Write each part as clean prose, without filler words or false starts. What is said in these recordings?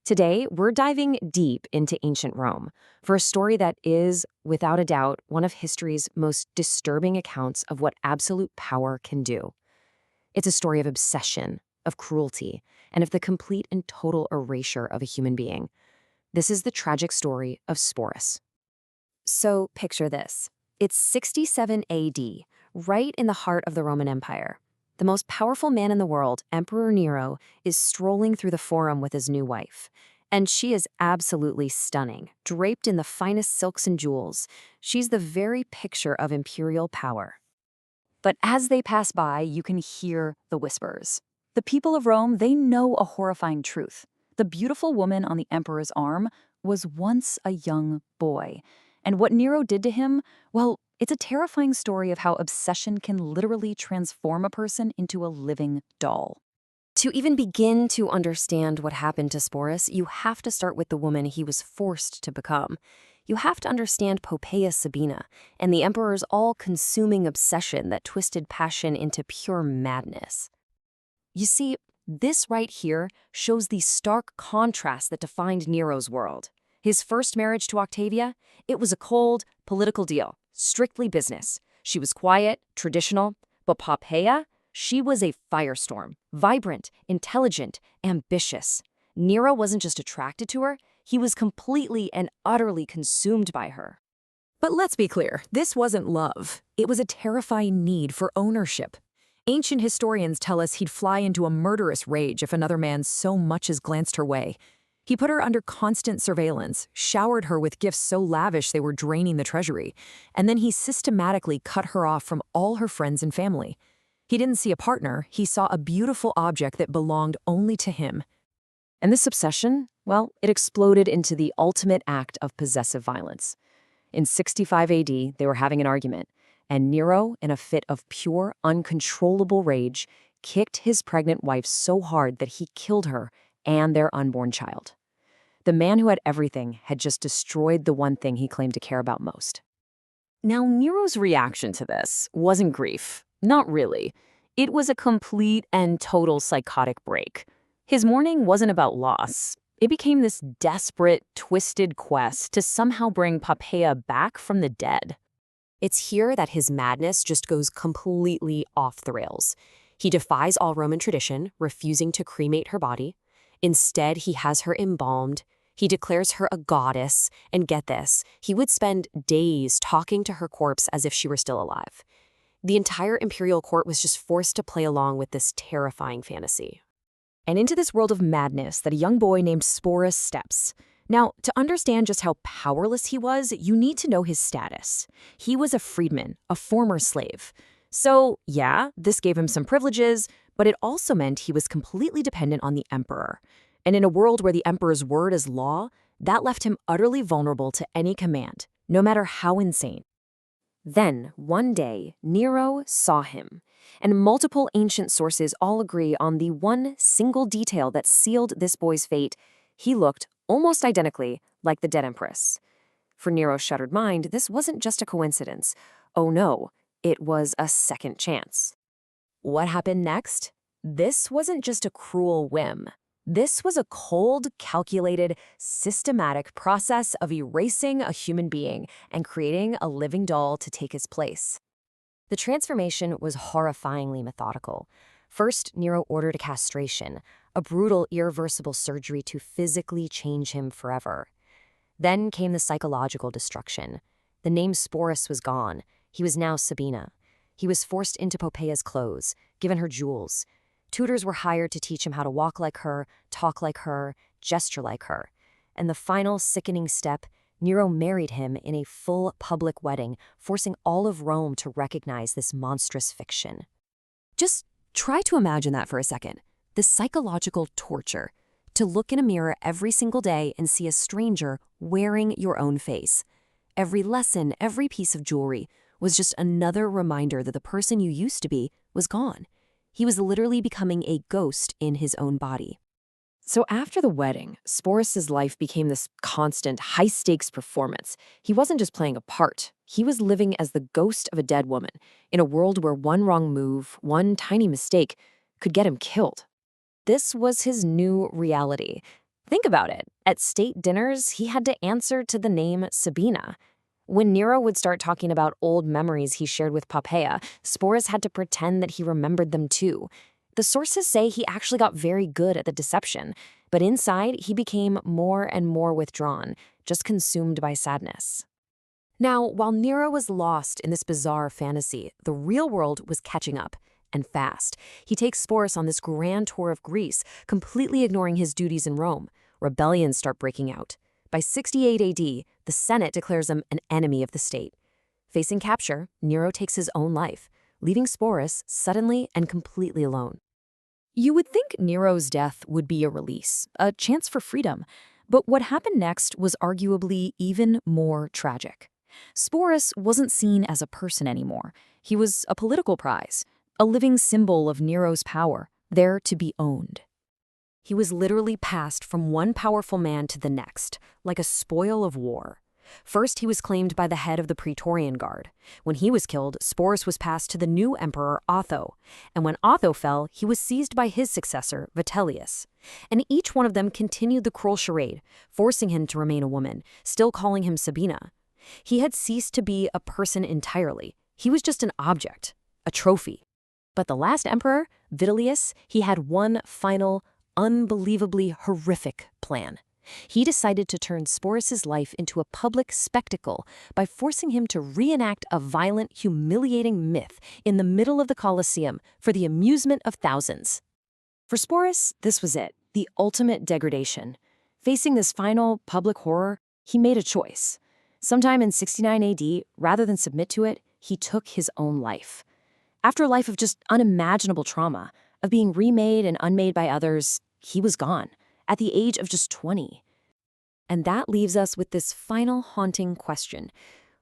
Today, we're diving deep into ancient Rome for a story that is, without a doubt, one of history's most disturbing accounts of what absolute power can do. It's a story of obsession, of cruelty, and of the complete and total erasure of a human being. This is the tragic story of Sporus. So picture this. It's 67 AD, right in the heart of the Roman Empire. The most powerful man in the world, Emperor Nero, is strolling through the forum with his new wife. And she is absolutely stunning, draped in the finest silks and jewels. She's the very picture of imperial power. But as they pass by, you can hear the whispers. The people of Rome, they know a horrifying truth. The beautiful woman on the emperor's arm was once a young boy. And what Nero did to him, well, it's a terrifying story of how obsession can literally transform a person into a living doll. To even begin to understand what happened to Sporus, you have to start with the woman he was forced to become. You have to understand Poppaea Sabina and the emperor's all-consuming obsession that twisted passion into pure madness. You see, this right here shows the stark contrast that defined Nero's world. His first marriage to Octavia, it was a cold, political deal, strictly business. She was quiet, traditional, but Poppaea, she was a firestorm, vibrant, intelligent, ambitious. Nero wasn't just attracted to her, he was completely and utterly consumed by her. But let's be clear, this wasn't love. It was a terrifying need for ownership. Ancient historians tell us he'd fly into a murderous rage if another man so much as glanced her way. He put her under constant surveillance, showered her with gifts so lavish they were draining the treasury, and then he systematically cut her off from all her friends and family. He didn't see a partner, he saw a beautiful object that belonged only to him. And this obsession, well, it exploded into the ultimate act of possessive violence. In 65 AD, they were having an argument, and Nero, in a fit of pure, uncontrollable rage, kicked his pregnant wife so hard that he killed her and their unborn child. The man who had everything had just destroyed the one thing he claimed to care about most. Now, Nero's reaction to this wasn't grief. Not really. It was a complete and total psychotic break. His mourning wasn't about loss. It became this desperate, twisted quest to somehow bring Poppaea back from the dead. It's here that his madness just goes completely off the rails. He defies all Roman tradition, refusing to cremate her body. Instead, he has her embalmed. He declares her a goddess, and get this, he would spend days talking to her corpse as if she were still alive. The entire imperial court was just forced to play along with this terrifying fantasy. And into this world of madness that a young boy named Sporus steps. Now, to understand just how powerless he was, you need to know his status. He was a freedman, a former slave. So, yeah, this gave him some privileges, but it also meant he was completely dependent on the emperor. And in a world where the emperor's word is law, that left him utterly vulnerable to any command, no matter how insane. Then, one day, Nero saw him, and multiple ancient sources all agree on the one single detail that sealed this boy's fate. He looked almost identically like the dead Empress. For Nero's shuttered mind, this wasn't just a coincidence. Oh no, it was a second chance. What happened next? This wasn't just a cruel whim. This was a cold, calculated, systematic process of erasing a human being and creating a living doll to take his place. The transformation was horrifyingly methodical. First, Nero ordered a castration, a brutal, irreversible surgery to physically change him forever. Then came the psychological destruction. The name Sporus was gone. He was now Sabina. He was forced into Poppaea's clothes, given her jewels. Tutors were hired to teach him how to walk like her, talk like her, gesture like her. And the final sickening step, Nero married him in a full public wedding, forcing all of Rome to recognize this monstrous fiction. Just try to imagine that for a second. The psychological torture. To look in a mirror every single day and see a stranger wearing your own face. Every lesson, every piece of jewelry was just another reminder that the person you used to be was gone. He was literally becoming a ghost in his own body. So after the wedding, Sporus's life became this constant, high-stakes performance. He wasn't just playing a part. He was living as the ghost of a dead woman in a world where one wrong move, one tiny mistake, could get him killed. This was his new reality. Think about it. At state dinners, he had to answer to the name Sabina. When Nero would start talking about old memories he shared with Poppaea, Sporus had to pretend that he remembered them too. The sources say he actually got very good at the deception, but inside he became more and more withdrawn, just consumed by sadness. Now, while Nero was lost in this bizarre fantasy, the real world was catching up, and fast. He takes Sporus on this grand tour of Greece, completely ignoring his duties in Rome. Rebellions start breaking out. By 68 AD, the Senate declares him an enemy of the state. Facing capture, Nero takes his own life, leaving Sporus suddenly and completely alone. You would think Nero's death would be a release, a chance for freedom, but what happened next was arguably even more tragic. Sporus wasn't seen as a person anymore. He was a political prize, a living symbol of Nero's power, there to be owned. He was literally passed from one powerful man to the next, like a spoil of war. First, he was claimed by the head of the Praetorian Guard. When he was killed, Sporus was passed to the new emperor Otho, and when Otho fell, he was seized by his successor, Vitellius. And each one of them continued the cruel charade, forcing him to remain a woman, still calling him Sabina. He had ceased to be a person entirely. He was just an object, a trophy. But the last emperor, Vitellius, he had one final, unbelievably horrific plan. He decided to turn Sporus's life into a public spectacle by forcing him to reenact a violent, humiliating myth in the middle of the Colosseum for the amusement of thousands. For Sporus, this was it, the ultimate degradation. Facing this final public horror, he made a choice. Sometime in 69 AD, rather than submit to it, he took his own life. After a life of just unimaginable trauma, of being remade and unmade by others, he was gone, at the age of just 20. And that leaves us with this final haunting question.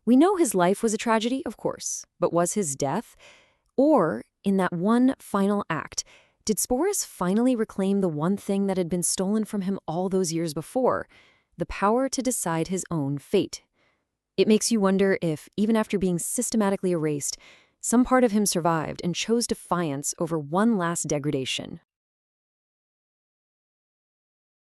We know his life was a tragedy, of course, but was his death? Or, in that one final act, did Sporus finally reclaim the one thing that had been stolen from him all those years before, the power to decide his own fate? It makes you wonder if, even after being systematically erased, some part of him survived and chose defiance over one last degradation.